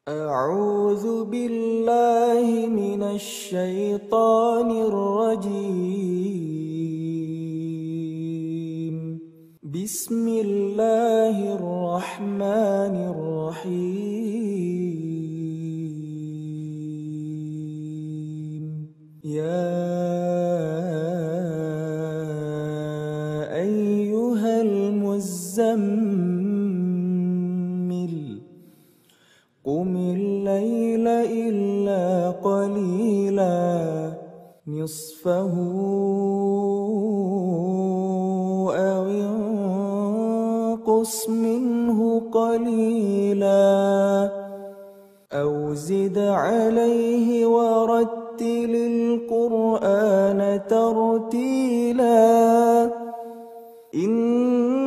أعوذ بالله من الشيطان الرجيم. بسم الله الرحمن الرحيم. يا أيها المزمل قم الليل إلا قليلا نصفه أو انقص منه قليلا أو زد عليه ورتل القرآن ترتيلا إنا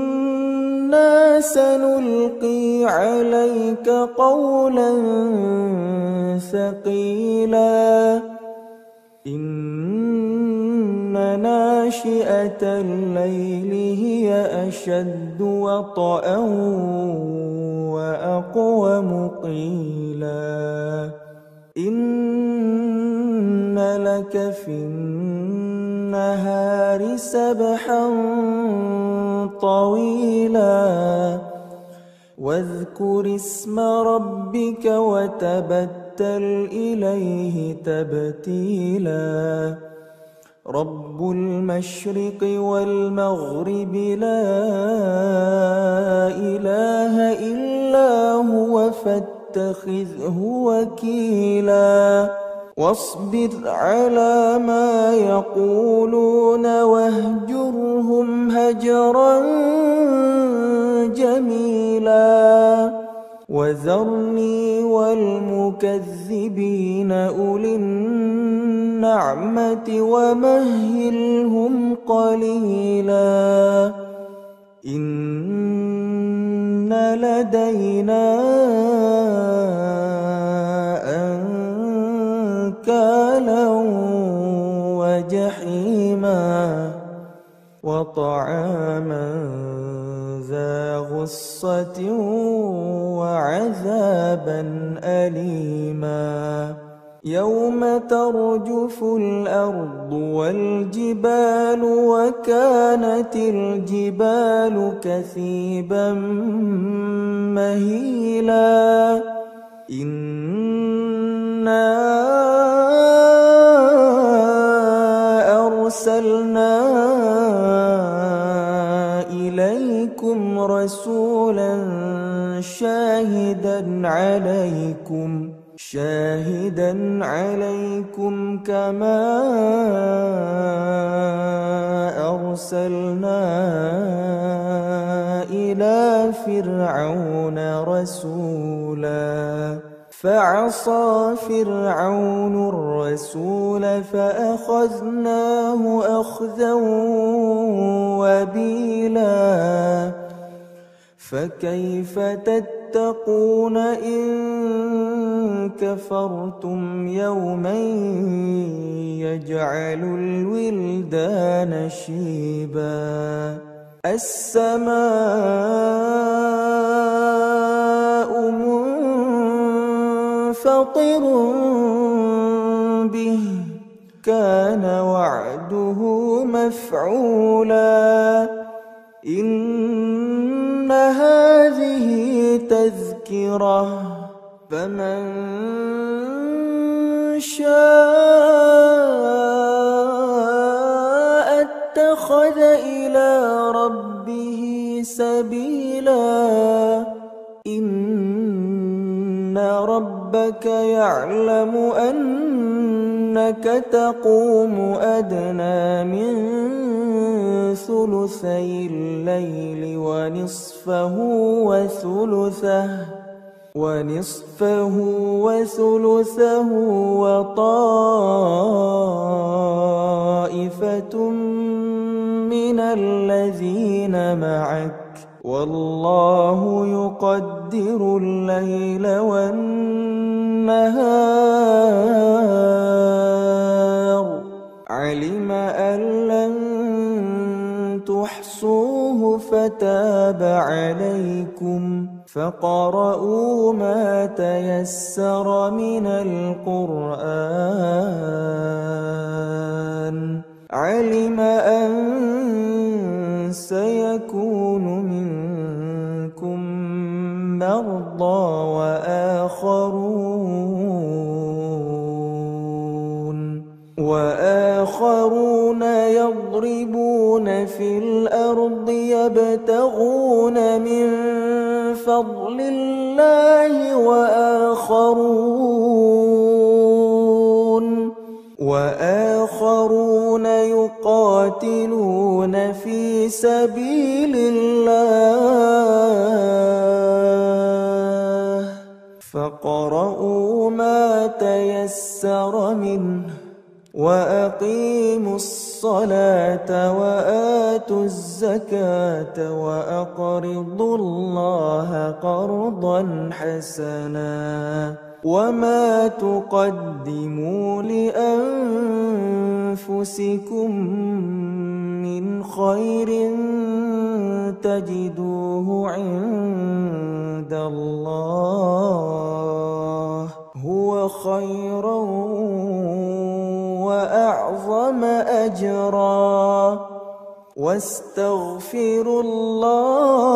سنلقي عليك قولا ثقيلا إن ناشئة الليل هي أشد وطئا وأقوم قيلا إن لك في النهار سبحا طويلا واذكر اسم ربك وتبتل إليه تبتيلا رب المشرق والمغرب لا إله إلا هو فاتخذه وكيلا واصبر على ما يقولون واهجرهم هجرا جميلا وذرني والمكذبين أولي النعمة ومهلهم قليلا إن لدينا أنكالا وجحيما وطعاما ذا غصة وعذابا أليما يوم ترجف الأرض والجبال وكانت الجبال كثيبا مهيلا إنا أرسلنا إليكم رسولا شاهدا عليكم كما أرسلنا إلى فرعون رسولا فعصى فرعون الرسول فأخذناه أخذا وبيلا فكيف تتقون إن كفرتم يوما يجعل الولدان شيبا السماء منفطر به كان وعده مفعولا إن هذه تذكرة فمن شاء اتخذ إلى ربه سبيلا إن ربك يعلم أنك تقوم أدنى من ثلثي الليل ونصفه وثلثه وطائفة من الذين معك والله يقدر الليل والنهار علم أن لن تحصوه فتاب عليكم فاقرؤوا ما تيسر من القرآن. علم أن سيكون منكم مرضى وآخرون يضربون في الأرض يبتغون من فضل الله وآخرون يقاتلون في سبيل الله. فاقرؤوا ما تيسر منه وأقيموا الصلاة وآتوا الزكاة وأقرضوا الله قرضا حسنا. وما تقدموا لأنفسكم من خير تجدوه عند الله هو خيرا وأعظم أجرا. واستغفروا الله